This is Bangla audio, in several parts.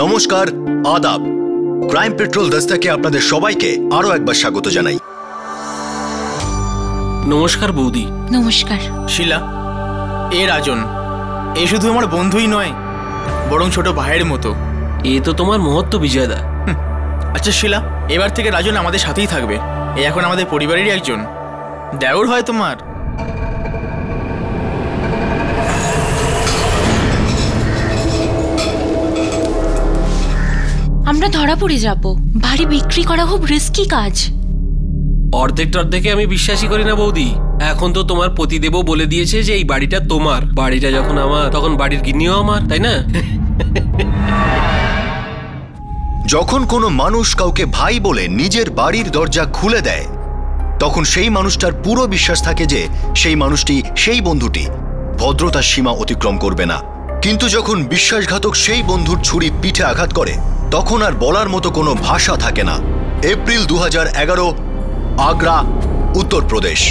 নমস্কার, আদাব। ক্রাইম পেট্রোল দস্তাকে আপনাদের সবাইকে আরো একবার স্বাগত জানাই। নমস্কার বৌদি। নমস্কার। শিলা, এ রাজন, এ শুধু আমার বন্ধুই নয়, বরং ছোট ভাইয়ের মতো। এ তো তোমার মহত্ব বিজয়দা। আচ্ছা শিলা, এবার থেকে রাজন আমাদের সাথেই থাকবে। এ এখন আমাদের পরিবারেরই একজন। দেওর হয় তোমার। আমরা ধরা পড়ে যাব। বাড়ি বিক্রি করা খুব রিস্কি কাজ। অর্ধেকে আমি বিশ্বাসই করি না বৌদি। এখন তো তোমার পতিদেবও বলে দিয়েছে যে এই বাড়িটা তোমার। বাড়িটা যখন আমার, তখন বাড়ির গিন্নিও আমার, তাই না? যখন কোনো মানুষ কাউকে ভাই বলে নিজের বাড়ির দরজা খুলে দেয়, তখন সেই মানুষটার পুরো বিশ্বাস থাকে যে সেই মানুষটি, সেই বন্ধুটি ভদ্রতার সীমা অতিক্রম করবে না। কিন্তু যখন বিশ্বাসঘাতক সেই বন্ধুর ছুরি পিঠে আঘাত করে, তখন আর বলার মতো কোনো ভাষা থাকে না। এপ্রিল 2011, আগ্রা, উত্তরপ্রদেশ।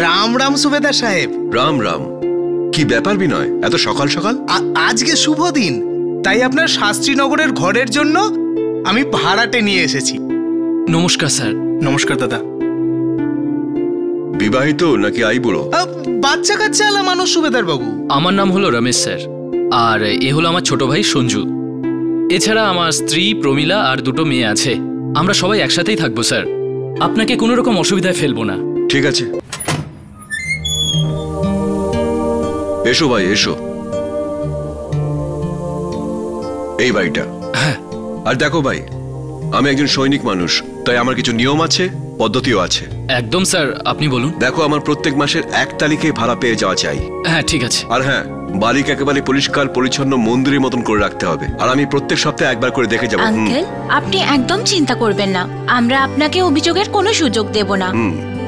রাম রাম সুবেদার সাহেব। রাম রাম। কি ব্যাপার বিনয়, এত সকাল সকাল? আজকে শুভ দিন, তাই আপনার শাস্ত্রীনগরের ঘরের জন্য আমি ভাড়াটে নিয়ে এসেছি। নমস্কার স্যার। নমস্কার দাদা। বিবাহিত নাকি আইবুড়ো? বাচ্চা কাচ্চা আলা মানুষ সুবেদার বাবু। আমার নাম হলো রমেশ স্যার, আর এ হলো আমার ছোট ভাই সঞ্জু। এছাড়া আমার স্ত্রী প্রমিলা আর দুটো মেয়ে আছে। আমরা সবাই একসাথেই থাকবো স্যার, আপনাকে কোনো রকম অসুবিধায় ফেলবো না। ঠিক আছে, এসো ভাই এসো। এই বাড়িটা। হ্যাঁ। আর দেখো ভাই, আমি একজন সৈনিক মানুষ, তাই আমার কিছু নিয়ম আছে, পদ্ধতিও আছে। একদম স্যার, আপনি বলুন। দেখো, আমার প্রত্যেক মাসের 1 তারিখে ভাড়া পেয়ে যাওয়া চাই। হ্যাঁ ঠিক আছে। আর হ্যাঁ, বাড়িকে একেবারে পরিষ্কার পরিচ্ছন্ন মন্দিরের মতন করে রাখতে হবে। আর আমি প্রত্যেক সপ্তাহে একবার করে দেখে যাবো। আঙ্কেল, আপনি একদম চিন্তা করবেন না, আমরা আপনাকে অভিযোগের কোনো সুযোগ দেব না।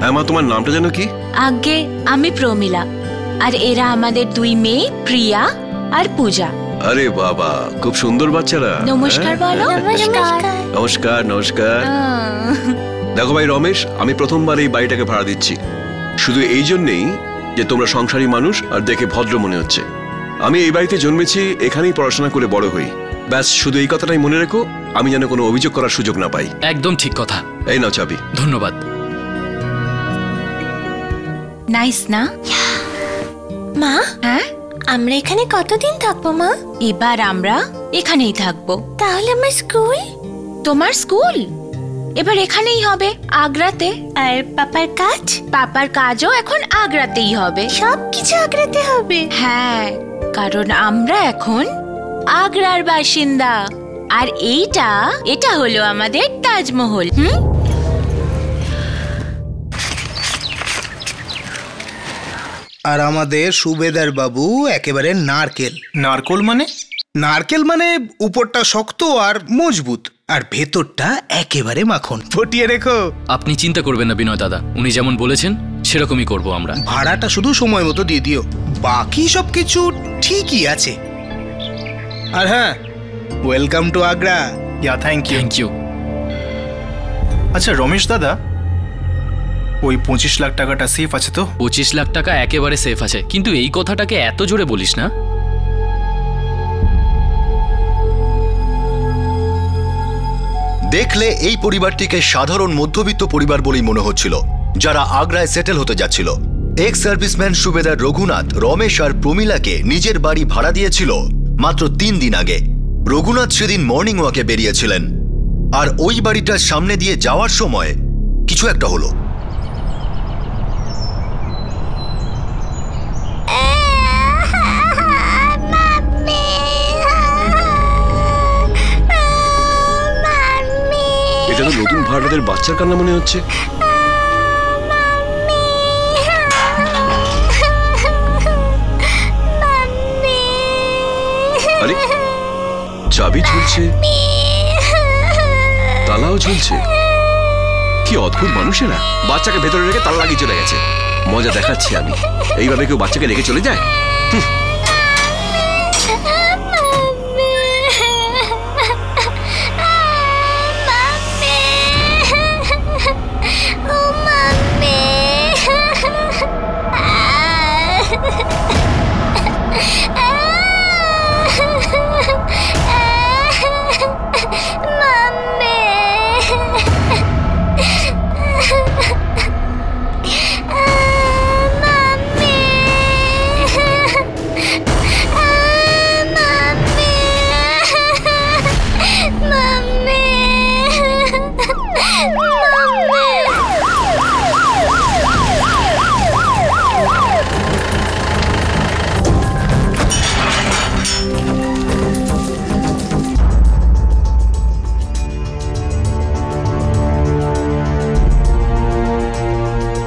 হ্যাঁ মা, তোমার নামটা যেন কি? আগে আমি প্রমিলা, আর এরা আমাদের 2 মেয়ে প্রিয়া আর পূজা। আরে বাবা, খুব সুন্দর বাচ্চারা। নমস্কার বলো। নমস্কার নমস্কার। দেখো ভাই রমেশ, আমি প্রথমবার এই বাড়িটাকে ভাড়া দিচ্ছি, শুধু এই জন্যেই যে তোমরা সংসারী মানুষ আর দেখে ভদ্র মনে হচ্ছে। আমি এই বাড়িতে জন্মেছি, এখানেই পড়াশোনা করে বড় হই। ব্যাস, শুধু এই কথাটাই মনে রেখো, আমি যেন কোনো অভিযোগ করার সুযোগ না পাই। একদম ঠিক কথা। এই নাও চাবি। ধন্যবাদ। নাইস না? মা, হ্যাঁ, আমরা এখানে কতদিন থাকবো মা? এবার আমরা এখানেই থাকবো। তাহলে আমার স্কুল? তোমার স্কুল এবার এখানেই হবে, আগ্রাতে। আর পাপার কাজ? পাপার কাজও এখন আগ্রাতেই হবে। সবকিছু আগ্রাতে হবে? হ্যাঁ, কারণ আমরা এখন আগ্রার বাসিন্দা। আর এটা হলো আমাদের তাজমহল। আর আমাদের সুবেদার বাবু একেবারে নারকেল। নারকোল মানে? নারকেল মানে উপরটা শক্ত আর মজবুত, আর ভেতরটা একেবারে মাখন। ফটিয়ে রেখো। আপনি চিন্তা করবেন না বিনয় দাদা, উনি যেমন বলেছেন সেরকমই করব আমরা। ভাড়াটা শুধু সময় মতো দিয়ে দিও, বাকি সবকিছু ঠিকই আছে। আর হ্যাঁ, welcome to Agra. Yeah, thank you. Thank you. আচ্ছা রমেশ দাদা, ওই 25 লাখ টাকাটা সেফ আছে তো? 25 লাখ টাকা একেবারে সেফ আছে, কিন্তু এই কথাটাকে এত জোরে বলিস না। দেখলে এই পরিবারটিকে সাধারণ মধ্যবিত্ত পরিবার বলেই মনে হচ্ছিল, যারা আগ্রায় সেটেল হতে যাচ্ছিল। এক্স সার্ভিসম্যান সুবেদার রঘুনাথ রমেশ আর প্রমিলাকে নিজের বাড়ি ভাড়া দিয়েছিল মাত্র 3 দিন আগে। রঘুনাথ সেদিন মর্নিং ওয়াকে বেরিয়েছিলেন, আর ওই বাড়িটার সামনে দিয়ে যাওয়ার সময় কিছু একটা হলো। এটা তো নতুন ভাড়াটের বাচ্চার কান্না মনে হচ্ছে। আরে, চাবি ঝুলছে, তালাও ঝুলছে। কি অদ্ভুত মানুষেরা, বাচ্চাকে ভেতরে রেখে তালা লাগিয়ে চলে গেছে। মজা দেখাচ্ছি আমি। এইভাবে কেউ বাচ্চাকে রেখে চলে যায়?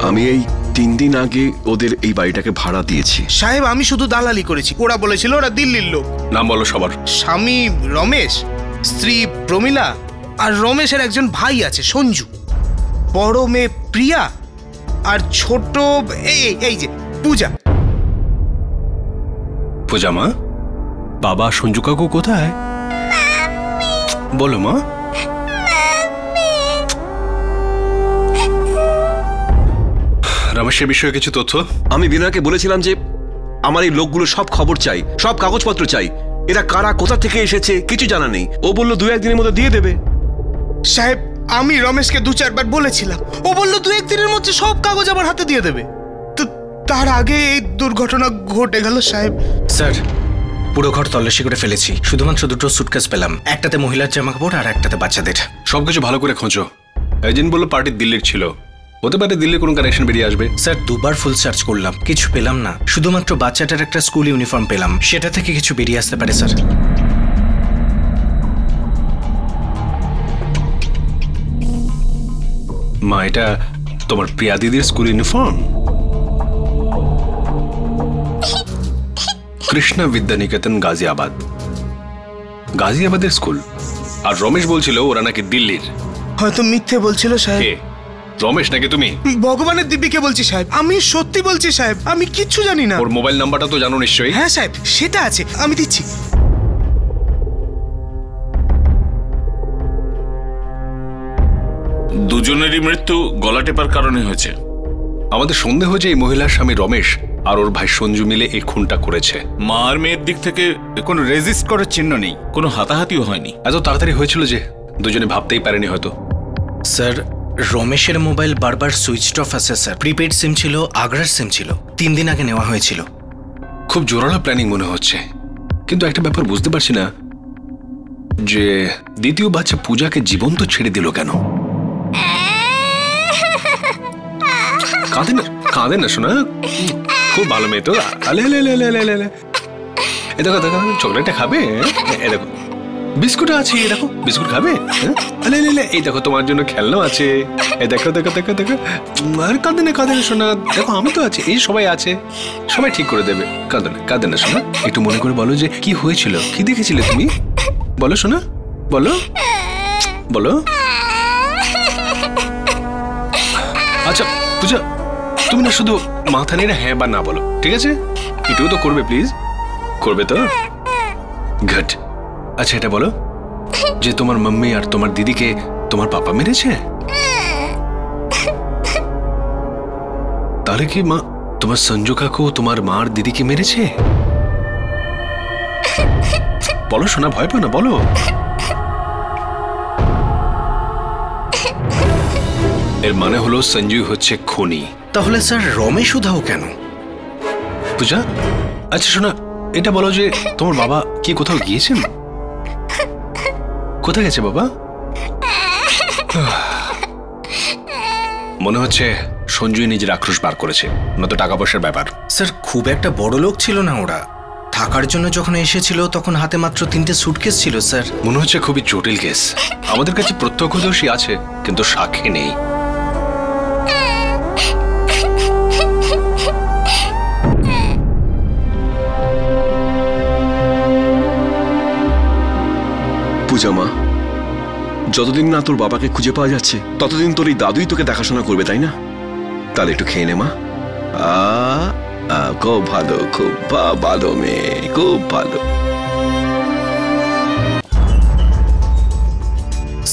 আমি এই 3 দিন আগে ওদের এই বাড়িটাকে ভাড়া দিয়েছি। সাহেব আমি শুধু দালালি করেছি, ওরা বলেছিল ওরা দিল্লির লোক। নাম বলো সবার। স্বামী রমেশ, স্ত্রী প্রমীলা, আর রমেশের একজন ভাই আছে সঞ্জু, বড় মেয়ে প্রিয়া, আর ছোট এই যে পূজা। পূজা মা, বাবা সঞ্জু কাকু কোথায়? বলো মা। রমেশের বিষয়ে কিছু তথ্য? আমি বিনয়কে বলেছিলাম যে আমার এই লোকগুলো সব খবর চাই, সব কাগজপত্র চাই, এরা কারা কোথা থেকে এসেছে কিছু জানা নেই। ও বলল 2-1 দিনের মধ্যে দিয়ে দেবে। সাহেব আমি রমেশকে 2-4 বার বলেছিলাম, ও বলল 2-1 দিনের মধ্যে সব কাগজ আমার হাতে দিয়ে দেবে। তো তার আগে এই দুর্ঘটনা ঘটে গেল সাহেব। স্যার পুরো ঘর তল্লাশি করে ফেলেছি, শুধুমাত্র 2টো সুটকেস পেলাম, একটাতে মহিলার জামাকাপড় আর একটাতে বাচ্চাদের। সবকিছু ভালো করে খোঁজো। এজেন্ট বললো পার্টি দিল্লির ছিল, হতে পারে দিল্লির কোনো কানেকশন বেরিয়ে আসবে। স্যার 2বার ফুল সার্চ করলাম, কিছু পেলাম না, শুধুমাত্র বাচ্চাটার একটা স্কুল ইউনিফর্ম পেলাম, সেটা থেকে কিছু বেরিয়ে আসতে পারে স্যার। মা এটা তোমার প্রিয়া দিদির স্কুল ইউনিফর্ম? কৃষ্ণা বিদ্যানিকেতন গাজিয়াবাদ, গাজিয়াবাদের স্কুল। আর রমেশ বলছিল ওরা নাকি দিল্লির। হয়তো মিথ্যে বলছিল সাহেব। কে? রমেশ নাকি তুমি? ভগবানের দিব্যিকে বলছি সাহেব, আমি সত্যি বলছি সাহেব, আমি কিচ্ছু জানি না। ওর মোবাইল নাম্বারটা তো জানো নিশ্চয়ই? হ্যাঁ সাহেব সেটা আছে, আমি দিচ্ছি। দুজনেরই মৃত্যু গলা টেপার কারণে হয়েছে। আমাদের সন্দেহ যে এই মহিলার স্বামী রমেশ আর ওর ভাই সঞ্জু মিলে এই খুনটা করেছে। মা আর মেয়ের দিক থেকে কোনো রেজিস্ট করার চিহ্ন নেই, কোনো হাতাহাতিও হয়নি। এত তাড়াতাড়ি হয়েছিল যে দুজনে ভাবতেই পারেনি হয়তো। স্যার রমেশের মোবাইল বারবার সুইচড অফ আছে স্যার, প্রিপেড সিম ছিল, আগ্রার সিম ছিল, 3 দিন আগে নেওয়া হয়েছিল। খুব জোরালো প্ল্যানিং মনে হচ্ছে, কিন্তু একটা ব্যাপার বুঝতে পারছি না যে দ্বিতীয় বাচ্চা পূজাকে জীবন্ত ছেড়ে দিল কেন? কাঁদে না শোনা, খুব ভালো মেয়ে তো। দেখো দেখো চকলেটটা খাবে, দেখো বিস্কুট আছে, দেখো বিস্কুট খাবে। এই দেখো তোমার জন্য খেলনা আছে, এই দেখো দেখো দেখো দেখো। আর কাঁদে না শোনা, দেখো আমি তো আছি, এই সবাই আছে, সবাই ঠিক করে দেবে। কাঁদে না শোনা, একটু মনে করে বলো যে কি হয়েছিল, কি দেখেছিলে তুমি, বলো শোনা, বলো বলো। আচ্ছা পূজা, তুমি না শুধু মাথা নেড়ে হ্যাঁ বা না বলো, ঠিক আছে? এটুকু তো করবে প্লিজ, করবে তো? গুড। আচ্ছা এটা বলো যে তোমার মাম্মি আর তোমার দিদিকে তোমার পাপা মেরেছে? তাহলে কি মা তোমার সঞ্জু কাকু তোমার মা আর দিদিকে মেরেছে? বলো শোনা, ভয় পাও না, বলো। এর মানে হলো সঞ্জু হচ্ছে খুনি। তাহলে স্যার রমেশ উধাও কেন? পূজা আচ্ছা শোনা, এটা বলো যে তোমার বাবা কি কোথাও গিয়েছেন? কোথায় গেছে বাবা? মনে হচ্ছে সঞ্জুই নিজের আক্রোশ বার করেছে, নয়তো টাকা পয়সার ব্যাপার। স্যার খুব একটা বড় লোক ছিল না ওরা, থাকার জন্য যখন এসেছিল তখন হাতে মাত্র 3টে সুটকেস ছিল স্যার। মনে হচ্ছে খুবই জটিল কেস। আমাদের কাছে প্রত্যক্ষদর্শী আছে কিন্তু সাক্ষী নেই। পূজা মা, যতদিন না তোর বাবাকে খুঁজে পাওয়া যাচ্ছে ততদিন তোর এই দাদুই তোকে দেখাশোনা করবে, তাই না? তাহলে একটু খেয়ে নে মা। খুব ভালো, খুব ভালো মেয়ে, খুব ভালো।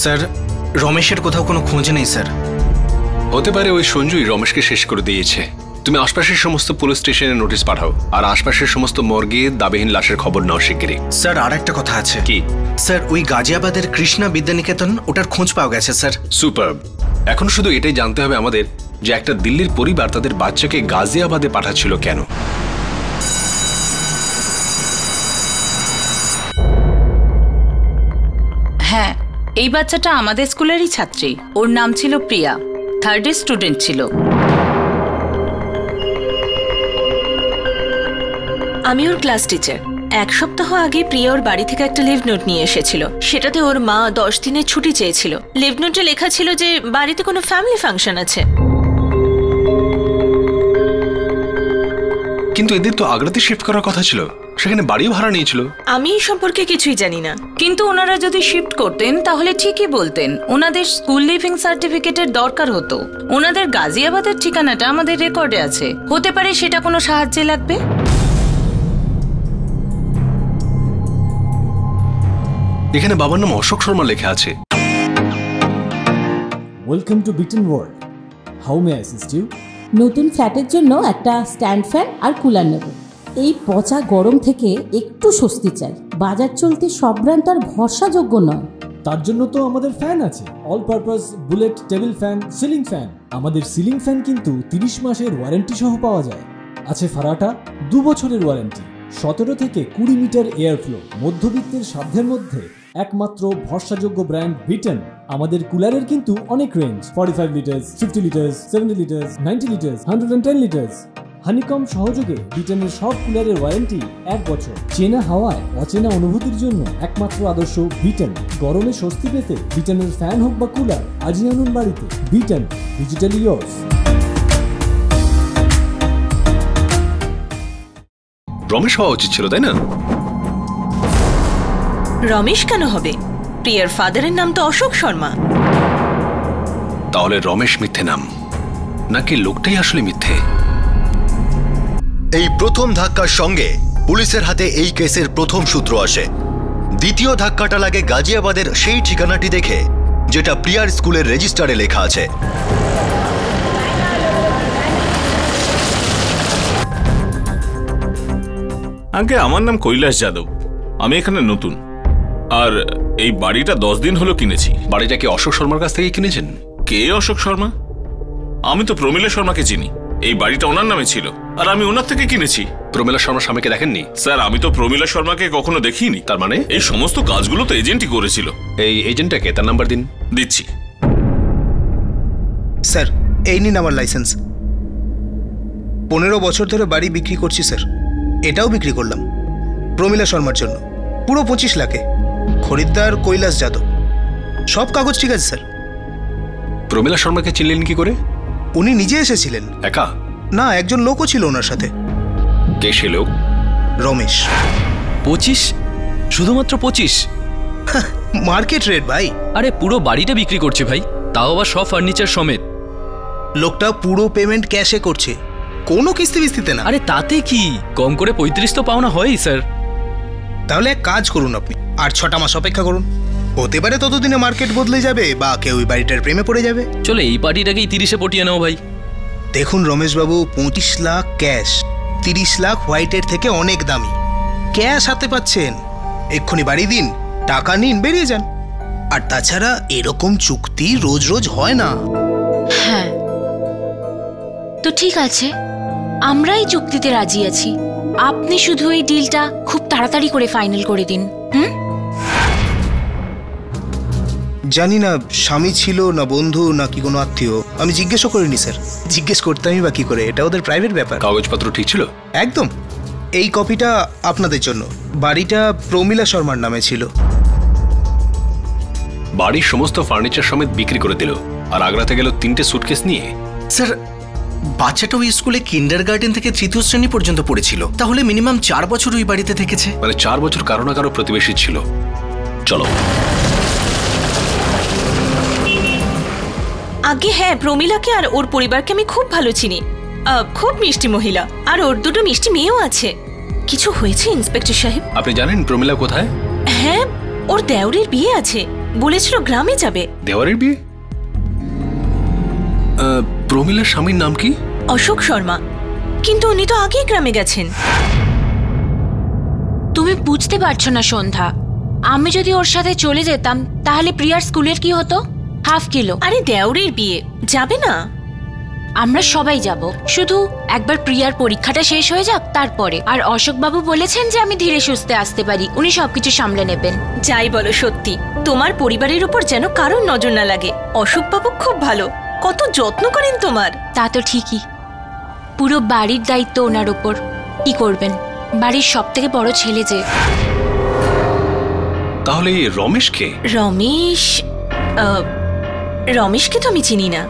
স্যার রমেশের কোথাও কোনো খোঁজ নেই স্যার। হতে পারে ওই সঞ্জুই রমেশকে শেষ করে দিয়েছে। তুমি আশপাশের সমস্ত পুলিশ স্টেশনে নোটিশ পাঠাও, আর আশপাশের সমস্ত মর্গে দাবিহীন লাশের খবর নাও শিগগিরই। স্যার আর একটা কথা আছে। কি? স্যার ওই গাজিয়াবাদের কৃষ্ণা বিদ্যানিকেতন, ওটার খোঁজ পাওয়া গেছে স্যার। সুপারব। এখন শুধু এটাই জানতে হবে আমাদের যে একটা দিল্লির পরিবার তাদের বাচ্চাকে গাজিয়াবাদে পাঠাচ্ছিল কেন। হ্যাঁ, এই বাচ্চাটা আমাদের স্কুলেরই ছাত্রী, ওর নাম ছিল প্রিয়া, 3rd স্টুডেন্ট ছিল। আমি ওর ক্লাস টিচার। 1 সপ্তাহ আগে প্রিয়া ওর বাড়ি থেকে একটা লিভ নোট নিয়ে এসেছিল। সেটাতে ওর মা 10 দিনের ছুটি চেয়েছিল। লিভ নোটে লেখা ছিল যে বাড়িতে কোনো ফ্যামিলি ফাংশন আছে। কিন্তু এদের তো আগ্রাতে শিফট করার কথা ছিল, সেখানে বাড়িও ভাড়া নিয়েছিল। আমি এই সম্পর্কে কিছুই জানি না। কিন্তু ওনারা যদি শিফট করতেন তাহলে ঠিকই বলতেন। ওনাদের স্কুল লিভিং সার্টিফিকেটের দরকার হতো। ওনাদের গাজিয়াবাদের ঠিকানাটা আমাদের রেকর্ডে আছে, হতে পারে সেটা কোনো সাহায্যে লাগবে। এখানে বাবার নাম অশোক শর্মা লেখা আছে। Welcome to Beaton world, how may I assist you? নতুন ফ্ল্যাটের জন্য একটা স্ট্যান্ড ফ্যান আর কুলার নেব। এই পচা গরম থেকে একটু স্বস্তি চাই। বাজার চলতে সব ব্র্যান্ড তো আর ভরসাযোগ্য নয়। তার জন্য তো আমাদের ফ্যান আছে, all purpose bullet table fan, ceiling fan. আমাদের সিলিং ফ্যান কিন্তু 30 মাসের ওয়ারেন্টি সহ পাওয়া যায়। আছে ফারাটা 2 বছরের ওয়ারেন্টি, 17 থেকে 20 মিটার এয়ার ফ্লো, মধ্যবিত্তের সাধ্যের মধ্যে একমাত্র ভরসাযোগ্য ব্র্যান্ড বিটন। আমাদের কুলারের কিন্তু অনেক range, 45 litres, 50 litres, 70 litres, 90 litres, 110 litres. Honeycomb সহযোগে বিটনের সব কুলারের ওয়ারেন্টি 1 বছর। চেনা হাওয়ায় অচেনা অনুভূতির জন্য একমাত্র আদর্শ বিটন। গরমে স্বস্তি পেতে বিটনের ফ্যান হোক বা কুলার আজই আনুন বাড়িতে। Vuitton, digitally yours. রমেশ হওয়া উচিত ছিল, তাই না? রমেশ কেন হবে? প্রিয়ার ফাদারের নাম তো অশোক শর্মা। তাহলে রমেশ মিথ্যে নাম, নাকি লোকটাই আসলে মিথ্যে? এই প্রথম ধাক্কার সঙ্গে পুলিশের হাতে এই কেসের প্রথম সূত্র আসে। দ্বিতীয় ধাক্কাটা লাগে গাজিয়াবাদের সেই ঠিকানাটি দেখে, যেটা প্রিয়ার স্কুলের রেজিস্টারে লেখা আছে। আগে আমার নাম কৈলাস যাদব, আমি এখানে নতুন, আর এই বাড়িটা 10 দিন হলো কিনেছি। বাড়িটা কি অশোক শর্মার কাছ থেকে কিনেছেন? কে অশোক শর্মা? আমি তো প্রমীলা শর্মাকে চিনি। এই বাড়িটা ওনার নামে ছিল আর আমি ওনার থেকে কিনেছি। প্রমীলা শর্মার স্বামীকে দেখেননি? স্যার, আমি তো প্রমীলা শর্মাকে কখনো দেখিনি। তার মানে এই সমস্ত কাজগুলো তো এজেন্টই করেছিল। এই এজেন্টটাকে, তার নাম্বার দিন। দিচ্ছি। স্যার, এই নিন আমার লাইসেন্স। 15 বছর ধরে বাড়ি বিক্রি করছি স্যার। এটাও বিক্রি করলাম প্রমীলা শর্মার জন্য, পুরো 25 লাখে। খরিদ্দার কৈলাস যাদব। সব কাগজ ঠিক আছে স্যার। প্রমীলা শর্মাকে চিনলেন কি করে? উনি নিজে এসেছিলেন। একা? না, একজন লোকও ছিল ওনার সাথে। কে সে লোক? রমেশ। 25? শুধুমাত্র 25? মার্কেট রেট ভাই। আরে পুরো বাড়িটা বিক্রি করছে ভাই, তাও আবার সব ফার্নিচার সমেত। লোকটা পুরো পেমেন্ট ক্যাশে করছে, কোনো কিস্তি বিস্তিতে না। আরে তাতে কি, কম করে 35 তো পাওনা হয়ই স্যার। তাহলে এক কাজ করুন, আপনি আর 6টা মাস অপেক্ষা করুন। হতে পারে ততদিনে মার্কেট বদলে যাবে বা কেউ ওই বাড়িটার প্রেমে পড়ে যাবে। চলো এই পার্টিটাকেই 30-এ পটিয়ে নাও ভাই। দেখুন রমেশবাবু, 25 লাখ ক্যাশ, 30 লাখ হোয়াইটের থেকে অনেক দামি। ক্যাশ হাতে পাচ্ছেন, এক্ষুনি বাড়ি দিন, টাকা নিন, বেরিয়ে যান। আর তাছাড়া এরকম চুক্তি রোজ রোজ হয় না। হ্যাঁ, তো ঠিক আছে, আমরা এই চুক্তিতে রাজি আছি। আপনি শুধু এই ডিলটা খুব তাড়াতাড়ি করে ফাইনাল করে দিন। জানি না স্বামী ছিল না বন্ধু না কি কোনো আত্মীয়, আমি জিজ্ঞেসও করিনি স্যার। জিজ্ঞেস করতামই বা কি করে, এটা ওদের প্রাইভেট ব্যাপার। কাগজপত্র ঠিক ছিল? একদম। এই কপিটা আপনাদের জন্য। বাড়িটা প্রমীলা শর্মার নামে ছিল। বাড়ির সমস্ত ফার্নিচার সমেত বিক্রি করে দিল, আর আগ্রাতে গেল 3টে সুটকেস নিয়ে। স্যার, বাচ্চাটা ওই স্কুলে কিন্ডারগার্টেন থেকে 3য় শ্রেণী পর্যন্ত পড়েছিল, তাহলে মিনিমাম 4 বছর ওই বাড়িতে থেকেছে। মানে 4 বছর কারো না কারো প্রতিবেশী ছিল। চলো। আগে হ্যাঁ, প্রমীলাকে আর ওর পরিবারকে আমি খুব ভালো চিনি। খুব মিষ্টি মহিলা, আর ওর 2টো মিষ্টি মেয়েও আছে। কিছু হয়েছে ইন্সপেক্টর সাহেব? আপনি জানেন প্রমীলা কোথায়? হ্যাঁ, ওর দেওরের বিয়ে আছে, বলেছিল গ্রামে যাবে। দেওরের বিয়ে? প্রমীলার স্বামীর নাম কি? অশোক শর্মা, কিন্তু উনি তো আগেই গ্রামে গেছেন। তুমি বুঝতে পারছো না সন্ধ্যা, আমি যদি ওর সাথে চলে যেতাম তাহলে প্রিয়ার স্কুলের কি হতো? ½ কিলো। আরে দেওরের বিয়ে, যাবে না? আমরা সবাই যাব, শুধু একবার প্রিয়ার পরীক্ষাটা শেষ হয়ে যাক তারপরে। আর অশোক বাবু বলেছেন যে আমি ধীরে সুস্থে আসতে পারি, উনি সবকিছু সামলে নেবেন। যাই বলো, সত্যি তোমার পরিবারের উপর যেন কারোর নজর না লাগে। অশোক বাবু খুব ভালো, কত যত্ন করেন তোমার। তা তো ঠিকই, পুরো বাড়ির দায়িত্ব ওনার উপর। কি করবেন, বাড়ির সবথেকে বড় ছেলে যে। তাহলে রমেশ কে? রমেশকে তো আমি চিনি না।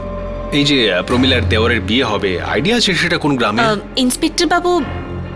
এই যে প্রমীলার দেওরের বিয়ে হবে, আইডিয়া আছে সেটা কোন গ্রামে? ইন্সপেক্টর বাবু,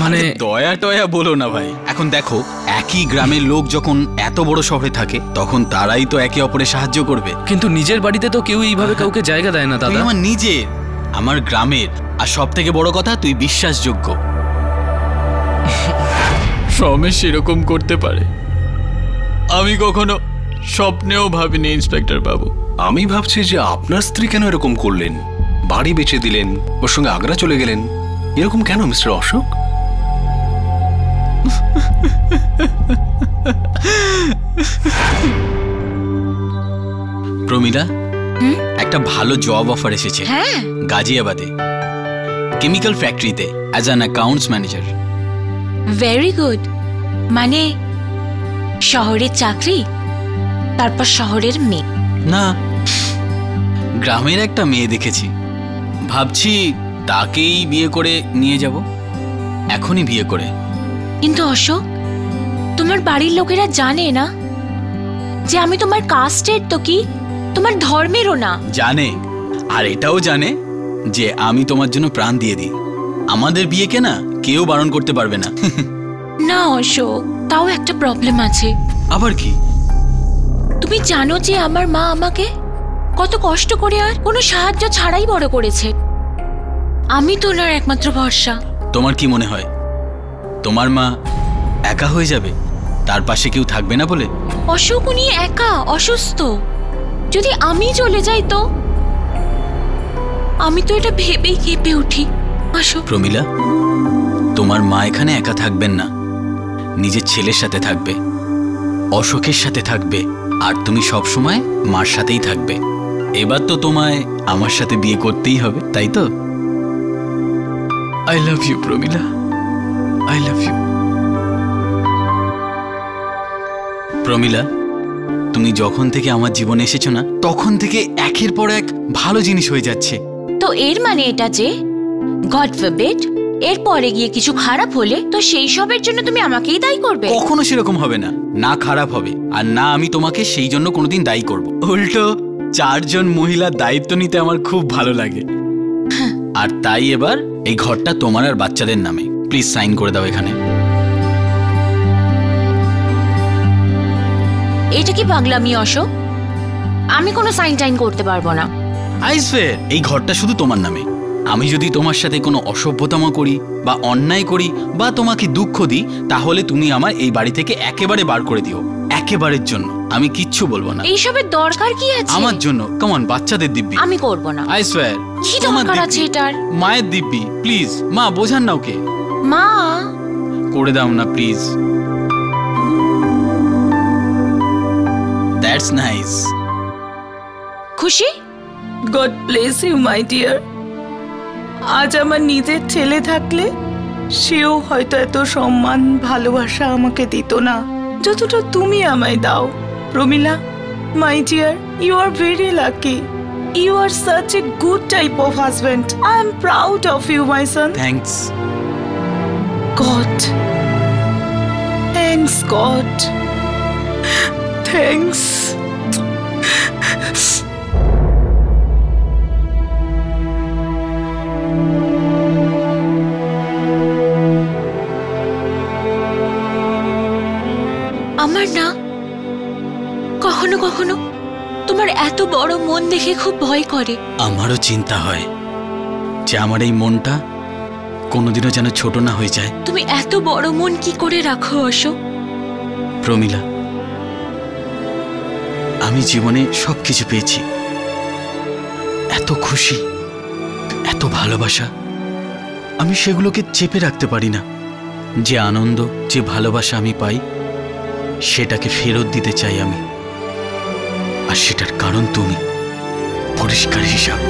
মানে দয়া টয়া বলো না ভাই। এখন দেখো, একই গ্রামের লোক যখন এত বড় শহরে থাকে তখন তারাই তো একে অপরের সাহায্য করবে। কিন্তু নিজের বাড়িতে তো কেউ এইভাবে কাউকে জায়গা দেয় না দাদা। আমার নিজের, আমার গ্রামের, আর সব থেকে বড় কথা তুই বিশ্বাসযোগ্য। রমেশ এরকম করতে পারে আমি কখনো স্বপ্নেও ভাবিনি ইন্সপেক্টর বাবু। আমি ভাবছি যে আপনার স্ত্রী কেন এরকম করলেন, বাড়ি বেচে দিলেন, ওর সঙ্গে আগ্রা চলে গেলেন, এরকম কেন মিস্টার অশোক? প্রমিলা, একটা ভালো জব অফার এসেছে গাজিয়াবাদে, কেমিক্যাল ফ্যাক্টরিতে as an accounts manager. Very good. মানে শহরের চাকরি, তারপর শহরের মেয়ে? না, গ্রামের একটা মেয়ে দেখেছি, ভাবছি তাকেই বিয়ে করে নিয়ে যাব, এখনই বিয়ে করে। কিন্তু অশোক, তোমার বাড়ির লোকেরা জানে না যে আমি তোমার কাস্টের তো কি তোমার ধর্মেরও না? জানে, আর এটাও জানে যে আমি তোমার জন্য প্রাণ দিয়ে দিই। আমাদের বিয়েকে না কেউ বারণ করতে পারবে না। না অশোক, তাও একটা প্রবলেম আছে। আবার কি? তুমি জানো যে আমার মা আমাকে কত কষ্ট করে আর কোনো সাহায্য ছাড়াই বড় করেছে। আমি তো ওনার একমাত্র ভরসা। তোমার কি মনে হয় তোমার মা একা হয়ে যাবে, তার পাশে কেউ থাকবে না বলে? অশোক, উনি একা, অসুস্থ। যদি আমি চলে যাই তো? আমি তো এটা ভেবেই কেঁপে উঠি। অশোক। প্রমিলা, তোমার মা এখানে একা থাকবেন না, নিজের ছেলের সাথে থাকবে, অশোকের সাথে থাকবে, আর তুমি সব সময় মার সাথেই থাকবে। এবার তো তোমায় আমার সাথে বিয়ে করতেই হবে, তাই তো? I love you Pramila, I love you. Pramila, তুমি যখন থেকে আমার জীবনে এসেছো না, তখন থেকে একের পর এক ভালো জিনিস হয়ে যাচ্ছে। তো এর মানে এটা যে গড ফরবিড এর পরে গিয়ে কিছু খারাপ হলে তো সেই সবের জন্য তুমি আমাকেই দায়ী করবে? কখনো সেরকম হবে না, না খারাপ হবে, আর না আমি তোমাকে সেই জন্য কোনোদিন দায়ী করব। উল্টো 4 জন মহিলার দায়িত্ব নিতে আমার খুব ভালো লাগে। আর তাই এবার এই ঘরটা তোমার আর বাচ্চাদের নামে। প্লিজ সাইন করে দাও এখানে। এটা কি পাগলামি অশোক? আমি কোনো সাইন টাইন করতে পারবো না। আই স্বেয়ার, এই ঘরটা শুধু তোমার নামে। আমি যদি তোমার সাথে কোনো অসভ্যতাম করি বা অন্যায় করি বা তোমাকে দুঃখ দিই, তাহলে তুমি আমার এই বাড়ি থেকে একেবারে বার করে দিও, একেবারের জন্য। আমি কিচ্ছু বলবো না। এইসবের দরকার কি আছে? আমার জন্য, কমন, বাচ্চাদের দিব্যি। আমি করব না। আই স্বেয়ার। কি দরকার আছে এটার? মায়ের দিব্যি, প্লিজ। মা, বোঝান না ওকে। মা, করে দাও না প্লিজ। That's nice. খুশি? God bless you my dear. আজ আমার নিজের ছেলে থাকলে সেও হয়তো এত সম্মান ভালোবাসা আমাকে দিত না যতটা তুমি আমায় দাও। Pramila, my dear, you are very lucky. You are such a good type of husband. I am proud of you my son. Thanks God, thanks God, thanks. আমার না কখনো কখনো তোমার এত বড় মন দেখে খুব ভয় করে। আমারও চিন্তা হয় যে আমার এই মনটা কোনোদিনও যেন ছোট না হয়ে যায়। তুমি এত বড় মন কি করে রাখো অশোক? প্রমিলা, আমি জীবনে সবকিছু পেয়েছি, এত খুশি, এত ভালোবাসা, আমি সেগুলোকে চেপে রাখতে পারি না। যে আনন্দ, যে ভালোবাসা আমি পাই, সেটাকে ফেরত দিতে চাই আমি, আর সেটার কারণ তুমি। পরিষ্কার হিসাব।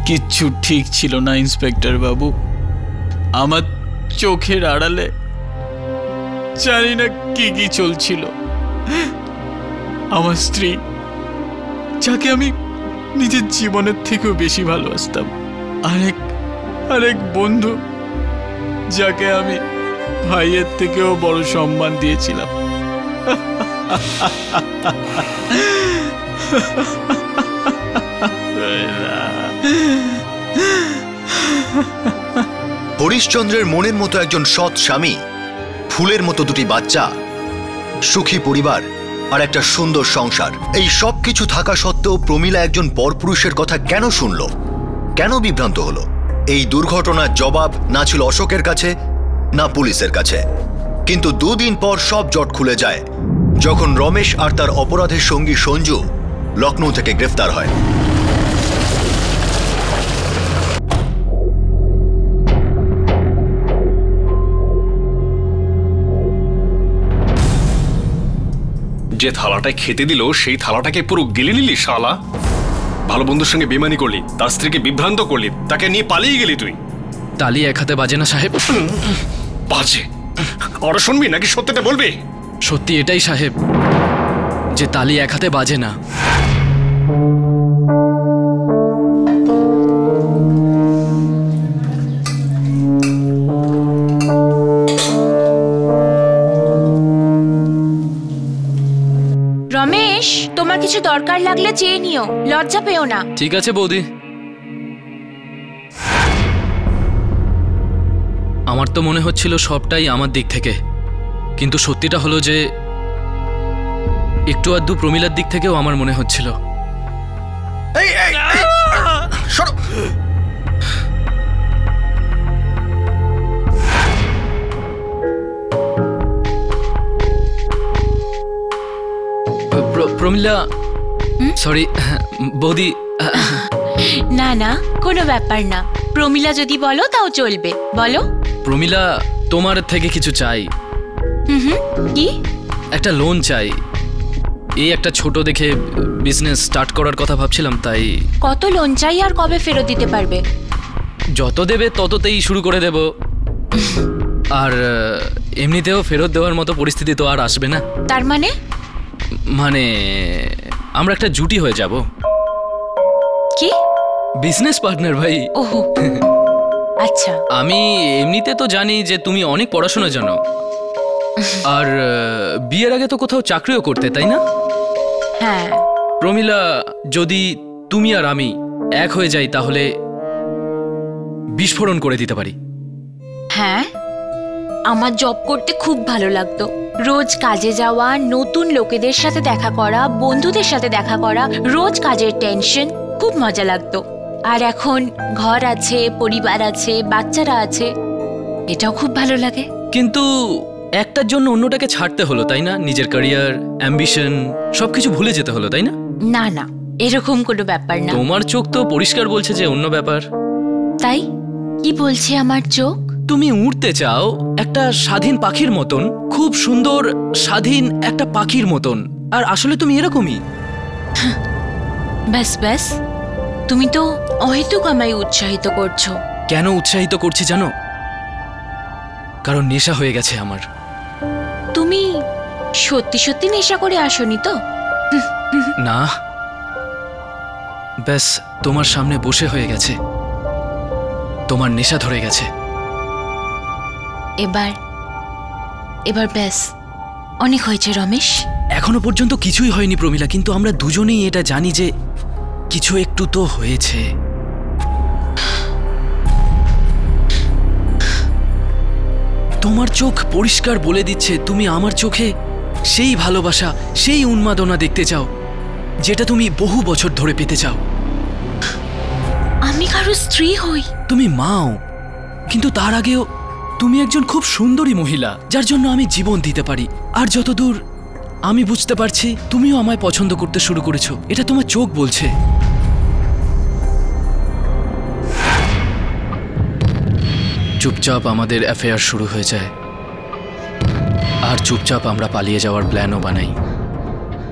কিচ্ছু ঠিক ছিল না ইন্সপেক্টর বাবু। আমার চোখের আড়ালে জানি না কি কি চলছিল। আমার স্ত্রী, যাকে আমি নিজের জীবনের থেকেও বেশি ভালোবাসতাম, আরেক বন্ধু, যাকে আমি ভাইয়ের থেকেও বড় সম্মান দিয়েছিলাম। হরিশ্চন্দ্রের মনের মতো একজন সৎ স্বামী, ফুলের মতো দুটি বাচ্চা, সুখী পরিবার আর একটা সুন্দর সংসার, এই সব কিছু থাকা সত্ত্বেও প্রমীলা একজন পরপুরুষের কথা কেন শুনল, কেন বিভ্রান্ত হলো? এই দুর্ঘটনার জবাব না ছিল অশোকের কাছে না পুলিশের কাছে। কিন্তু দুদিন পর সব জট খুলে যায় যখন রমেশ আর তার অপরাধের সঙ্গী সঞ্জু লখনৌ থেকে গ্রেফতার হয়। যে থালাটায় খেতে দিল সেই থালাটাকে পুরো গিলে নিলি শালা। ভালো বন্ধুর সঙ্গে বেমানি করলি, তার স্ত্রীকে বিভ্রান্ত করলি, তাকে নিয়ে পালিয়ে গেলি তুই। তালি এক হাতে বাজে না সাহেব। বাজে? ওরা শুনবি নাকি সত্যিটা বলবি? সত্যি এটাই সাহেব, যে তালি এক হাতে বাজে না। রমেশ, তোমার কিছু দরকার লাগলে চেয়ে নিও, লজ্জা পেও না। ঠিক আছে বৌদি। আমার তো মনে হচ্ছিল সবটাই আমার দিক থেকে, কিন্তু সত্যিটা হলো যে একটু আধটু প্রমীলার দিক থেকেও আমার মনে হচ্ছিল। প্রমীলা, সরি বৌদি। না না, কোনো ব্যাপার না। প্রমীলা যদি বলো তাও চলবে, বলো। প্রমীলা, তোমার থেকে কিছু চাই। কি? একটা লোন চাই। এই একটা ছোট দেখে বিজনেস স্টার্ট করার কথা ভাবছিলাম, তাই। কত লোন চাই আর কবে ফেরত দিতে পারবে? যত দেবে তততেই শুরু করে দেব। আর এমনিতেও ফেরত দেওয়ার মতো পরিস্থিতি তো আর আসবে না। তার মানে? মানে আমরা একটা জুটি হয়ে যাব। কি? বিজনেস পার্টনার ভাই। ওহো, আচ্ছা। আমি এমনিতে তো জানি যে তুমি অনেক পড়াশোনা জানো, আর বিয়ের আগে তো কোথাও চাকরিও করতে, তাই না? হ্যাঁ। প্রমীলা, যদি তুমি আর আমি এক হয়ে যাই তাহলে বিস্ফোরণ করে দিতে পারি। হ্যাঁ, আমার জব করতে খুব ভালো লাগতো। রোজ কাজে যাওয়া, নতুন লোকেদের সাথে দেখা করা, বন্ধুদের সাথে দেখা করা, রোজ কাজের টেনশন, খুব মজা লাগতো। আর এখন ঘর আছে, পরিবার আছে, বাচ্চারা আছে, এটাও খুব ভালো লাগে। কিন্তু একটার জন্য অন্যটাকে ছাড়তে হলো, তাই না? নিজের ক্যারিয়ার, অ্যাম্বিশন সবকিছু ভুলে যেতে হলো, তাই না? না না, এরকম কোনো ব্যাপার না। তোমার চোখ তো পরিষ্কার বলছে যে অন্য ব্যাপার। তাই কি বলছে আমার চোখ? তুমি উড়তে চাও একটা স্বাধীন পাখির মতন, খুব সুন্দর স্বাধীন একটা পাখির মতন, আর আসলে তুমি এরকমই। ব্যাস ব্যাস, তুমি তো অহেতুক আমায় উৎসাহিত করছো। কেন উৎসাহিত করছি জানো? কারণ নেশা হয়ে গেছে আমার। তুমি সত্যি সত্যি নেশা করে আসোনি তো? না, ব্যাস তোমার সামনে বসে হয়ে গেছে, তোমার নেশা ধরে গেছে। এবার ব্যাস অনেক হয়েছে রমেশ। এখনো পর্যন্ত কিছুই হয়নি প্রমীলা, কিন্তু আমরা দুজনেই এটা জানি যে কিছু একটু তো হয়েছে। তোমার চোখ পরিষ্কার বলে দিচ্ছে তুমি আমার চোখে সেই ভালোবাসা, সেই উন্মাদনা দেখতে চাও যেটা তুমি বহু বছর ধরে পেতে চাও। আমি কারো স্ত্রী হই। তুমি মাও, কিন্তু তার আগেও তুমি একজন খুব সুন্দরী মহিলা যার জন্য আমি জীবন দিতে পারি। আর যতদূর আমি বুঝতে পারছি তুমিও আমায় পছন্দ করতে শুরু করেছো, এটা তোমার চোখ বলছে। চুপচাপ আমাদের অ্যাফেয়ার শুরু হয়ে যায়, আর চুপচাপ আমরা পালিয়ে যাওয়ার প্ল্যানও বানাই।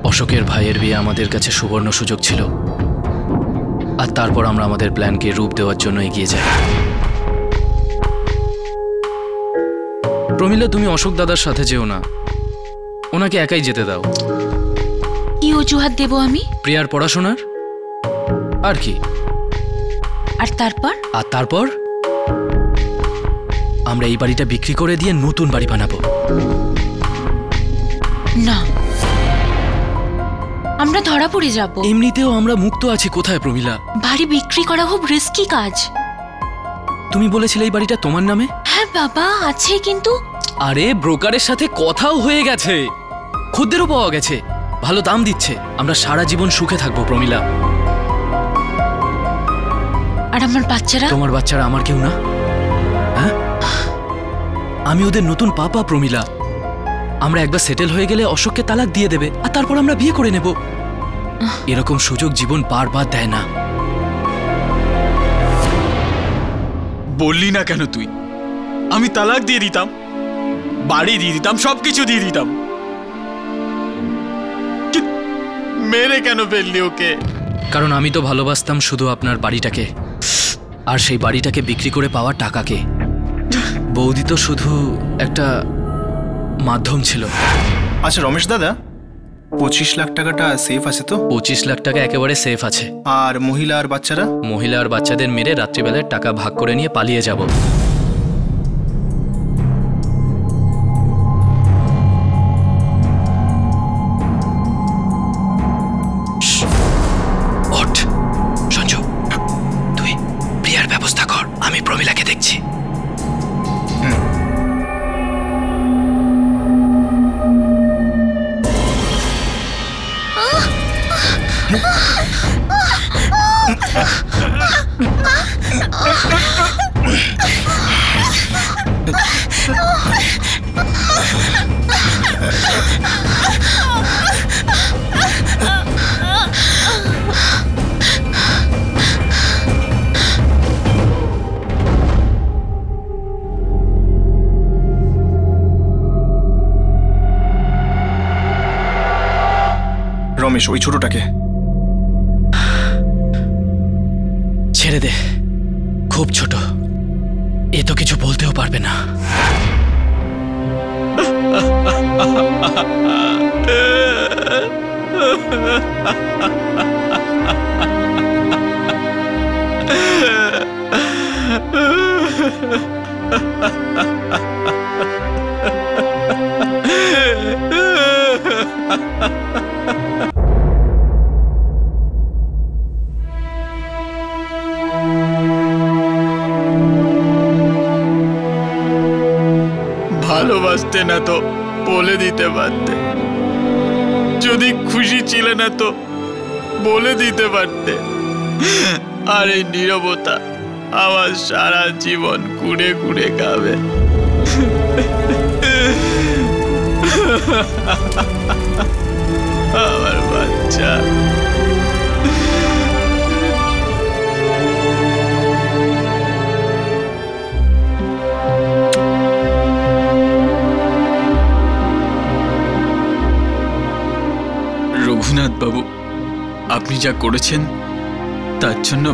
অশোকের ভাইয়ের বিয়ে আমাদের কাছে সুবর্ণ সুযোগ ছিল, আর তারপর আমরা আমাদের প্ল্যানকে রূপ দেওয়ার জন্য এগিয়ে যাই। প্রমীলা, তুমি অশোক দাদার সাথে যেও না, ওনাকে একাই যেতে দাও। কি অজুহাত দেব আমি? প্রিয়ার পড়াশোনার। আর কি? আর তারপর আমরা এই বাড়িটা বিক্রি করে দিয়ে নতুন বাড়ি বানাবো। না, আমরা ধরা পড়ে যাব। এমনিতেও আমরা মুক্ত আছি কোথায় প্রমিলা? বাড়ি বিক্রি করা খুব রিস্কি কাজ। তুমি বলেছিলে এই বাড়িটা তোমার নামে? হ্যাঁ বাবা আছে, কিন্তু আরে ব্রোকারের সাথে কথাও হয়ে গেছে, খদ্দেরও পাওয়া গেছে, ভালো দাম দিচ্ছে। আমরা সারা জীবন সুখে থাকবো প্রমিলা। আর আমার বাচ্চারা? তোমার বাচ্চারা আমার কেউ না? হ্যাঁ, আমি ওদের নতুন পাপা প্রমিলা। আমরা একবার সেটেল হয়ে গেলে অশোককে তালাক দিয়ে দেবে, আর তারপর আমরা বিয়ে করে নেব। এরকম সুযোগ জীবন বারবার দেয় না। বললি না কেন তুই? আমি তালাক দিয়ে দিতাম, বাড়ি দিয়ে দিতাম, সবকিছু দিয়ে দিতাম। মেরে কেন ফেললি ওকে? কারণ আমি তো ভালোবাসতাম শুধু আপনার বাড়িটাকে, আর সেই বাড়িটাকে বিক্রি করে পাওয়া টাকাকে। বৌদি তো শুধু একটা মাধ্যম ছিল। আচ্ছা রমেশ দাদা, 25 লাখ টাকাটা সেফ আছে তো? 25 লাখ টাকা একেবারে সেফ আছে। আর মহিলা আর বাচ্চারা? মহিলা আর বাচ্চাদের মেরে রাত্রিবেলায় টাকা ভাগ করে নিয়ে পালিয়ে যাব। সঞ্জু, তুই প্রিয়ার ব্যবস্থা কর, আমি প্রমিলাকে দেখছি। রমেশ, ওই ছোটটাকে ছেড়ে দে, খুব ছোট, এ তো কিছু বলতেও পারবে না। ভালোবাসতে না তো বলে দিতে পারতে, যদি খুশি ছিলে না তো বলে দিতে পারতে। আর এই নীরবতা আমার সারা জীবন কুড়ে কুড়ে খাবে। আমার বাচ্চা। রঘুনাথ বাবু, আপনি যা করেছেন তার জন্য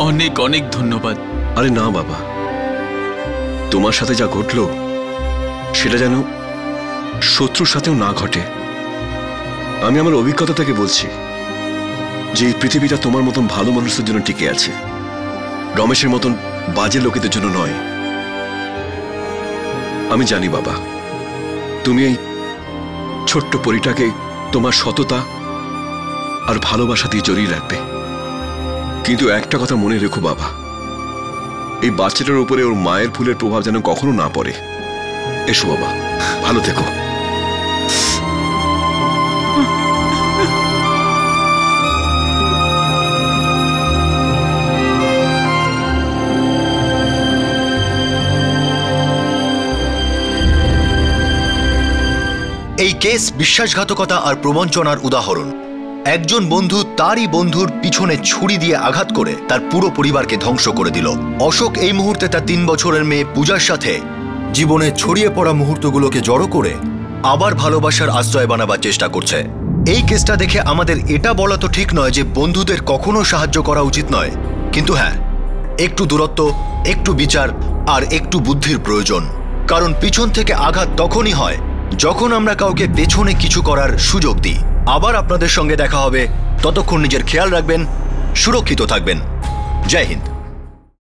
অনেক অনেক ধন্যবাদ। আরে না বাবা, তোমার সাথে যা ঘটলো সেটা যেন শত্রুর সাথেও না ঘটে। আমি আমার অভিজ্ঞতা থেকে বলছি যে এই পৃথিবীটা তোমার মতন ভালো মানুষদের জন্য টিকে আছে, রমেশের মতন বাজে লোকেদের জন্য নয়। আমি জানি বাবা, তুমি এই ছোট্ট পরিটাকে তোমার সততা আর ভালোবাসা দিয়ে জড়িয়ে রাখবে। কিন্তু একটা কথা মনে রেখো বাবা, এই বাচ্চাটার উপরে ওর মায়ের ভুলের প্রভাব যেন কখনো না পড়ে। এসো বাবা, ভালো থেকো। এই কেস বিশ্বাসঘাতকতা আর প্রবঞ্চনার উদাহরণ। একজন বন্ধু তারই বন্ধুর পিছনে ছুরি দিয়ে আঘাত করে তার পুরো পরিবারকে ধ্বংস করে দিল। অশোক এই মুহূর্তে তার 3 বছরের মেয়ে পূজার সাথে জীবনে ছড়িয়ে পড়া মুহূর্তগুলোকে জড়ো করে আবার ভালোবাসার আশ্রয় বানাবার চেষ্টা করছে। এই কেসটা দেখে আমাদের এটা বলা তো ঠিক নয় যে বন্ধুদের কখনো সাহায্য করা উচিত নয়, কিন্তু হ্যাঁ, একটু দূরত্ব, একটু বিচার আর একটু বুদ্ধির প্রয়োজন। কারণ পিছন থেকে আঘাত তখনই হয় যখন আমরা কাউকে পেছনে কিছু করার সুযোগ দিই। আবার আপনাদের সঙ্গে দেখা হবে, ততক্ষণ নিজের খেয়াল রাখবেন, সুরক্ষিত থাকবেন। জয় হিন্দ।